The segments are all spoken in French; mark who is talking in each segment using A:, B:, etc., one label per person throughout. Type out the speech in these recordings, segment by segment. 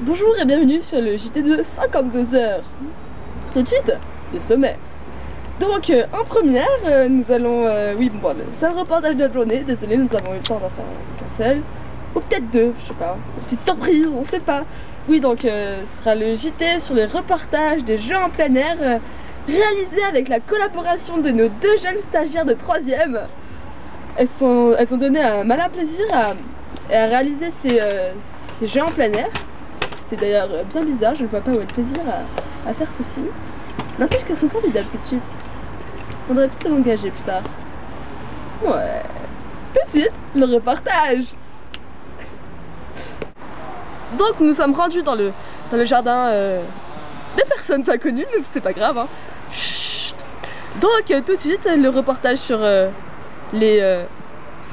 A: Bonjour et bienvenue sur le JT de 52 heures. Tout de suite, le sommaire. Donc en première, nous allons, le seul reportage de la journée. Désolé, nous avons eu le temps d'en faire qu'un seul. Ou peut-être deux, je sais pas. Une petite surprise, on sait pas. Oui, donc ce sera le JT sur les reportages des jeux en plein air réalisés avec la collaboration de nos deux jeunes stagiaires de 3e. Elles ont donné un malin plaisir à réaliser ces jeux en plein air. C'était d'ailleurs bien bizarre, je ne vois pas où est le plaisir à faire ceci. N'empêche qu'elles sont formidables ces petites. On devrait peut-être les engager plus tard. Ouais. Tout de suite, le reportage. Donc nous sommes rendus dans le jardin des personnes inconnues, mais c'était pas grave. Hein. Chut. Donc tout de suite, le reportage sur les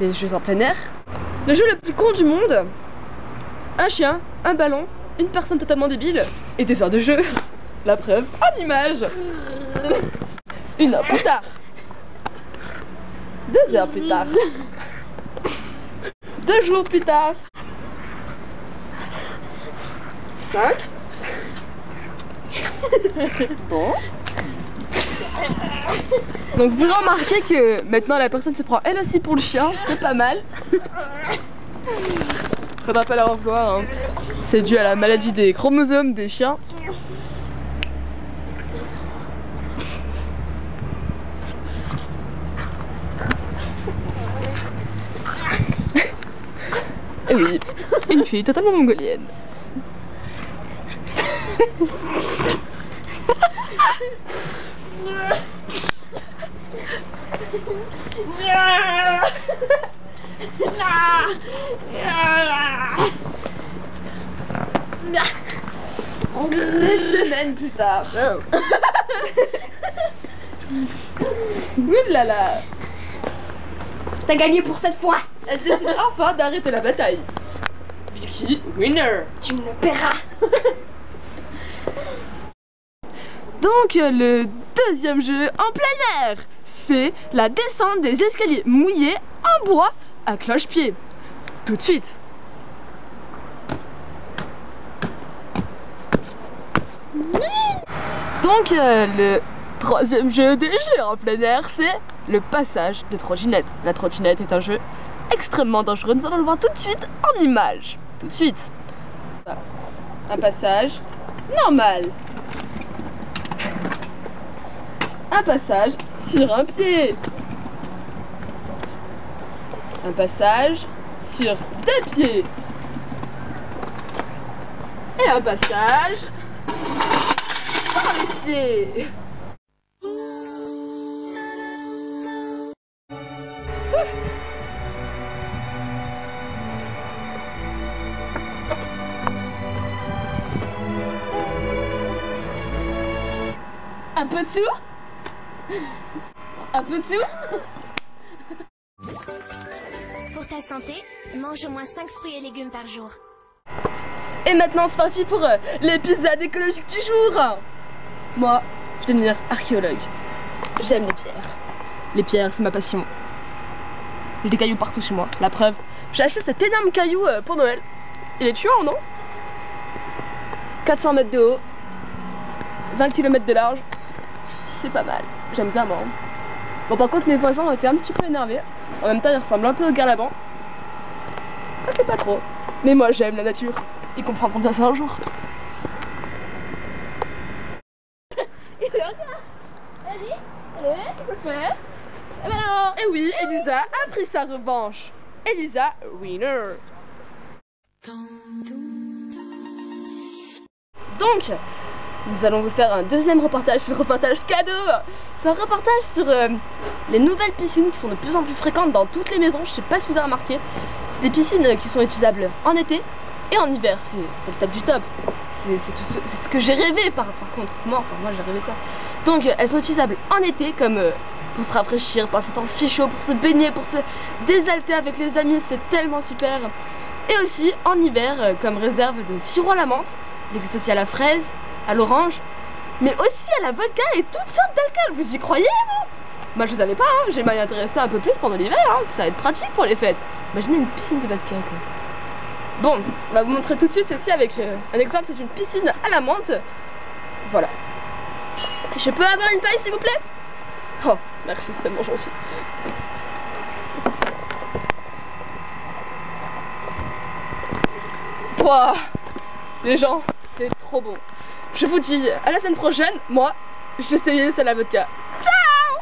A: jeux en plein air. Le jeu le plus con du monde. Un chien, un ballon, une personne totalement débile et des heures de jeu. La preuve en image. 1 heure plus tard. 2 heures plus tard. 2 jours plus tard. 5. Bon. Donc vous remarquez que maintenant la personne se prend elle aussi pour le chien, c'est pas mal. Faudra pas leur en vouloir, hein. C'est dû à la maladie des chromosomes des chiens. Et oui, une fille totalement mongolienne. Des semaines plus tard. Oulala.
B: T'as gagné pour cette fois.
A: Elle décide enfin d'arrêter la bataille. Vicky, winner.
B: Tu me le paieras.
A: Donc le deuxième jeu en plein air, c'est la descente des escaliers mouillés en bois à cloche-pied. Tout de suite. Donc le troisième jeu des jeux en plein air, c'est le passage de trottinette. La trottinette est un jeu extrêmement dangereux, nous allons le voir tout de suite en images. Tout de suite. Un passage normal. Un passage sur un pied. Un passage sur 2 pieds. Et un passage sur les pieds. Un peu de tout. Un peu de tout.
C: Pour ta santé, mange au moins 5 fruits et légumes par jour.
A: Et maintenant c'est parti pour l'épisode écologique du jour. Moi, je vais devenir archéologue. J'aime les pierres. Les pierres, c'est ma passion. J'ai des cailloux partout chez moi. La preuve, j'ai acheté cet énorme caillou pour Noël. Il est tuant, non? 400 mètres de haut, 20 km de large. C'est pas mal, j'aime bien moi. Bon, par contre mes voisins ont été un petit peu énervés. En même temps ils ressemblent un peu au garlaban. Ça fait pas trop. Mais moi j'aime la nature. Ils comprendront bien ça un jour. Et oui, Elisa a pris sa revanche. Elisa, winner. Donc, nous allons vous faire un deuxième reportage, c'est le reportage cadeau. C'est un reportage sur les nouvelles piscines qui sont de plus en plus fréquentes dans toutes les maisons. Je sais pas si vous avez remarqué. C'est des piscines qui sont utilisables en été et en hiver. C'est le top du top. C'est ce que j'ai rêvé par contre. Moi j'ai rêvé de ça. Donc elles sont utilisables en été comme pour se rafraîchir par ces temps si chauds, pour se baigner, pour se désaltérer avec les amis. C'est tellement super. Et aussi en hiver comme réserve de sirop à la menthe. Il existe aussi à la fraise, à l'orange, mais aussi à la vodka et toutes sortes d'alcool. Vous y croyez, vous? Moi je savais pas, hein. J'ai m'y intéressé un peu plus pendant l'hiver, hein. Ça va être pratique pour les fêtes. Imaginez une piscine de vodka, quoi. Bon, on va vous montrer tout de suite ceci avec un exemple d'une piscine à la menthe. Voilà. Je peux avoir une paille s'il vous plaît? Oh, merci, c'est tellement gentil. Wow, les gens, c'est trop bon. Je vous dis à la semaine prochaine. Moi, j'ai essayé celle à vodka. Ciao!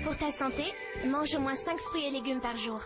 C: Pour ta santé, mange au moins 5 fruits et légumes par jour.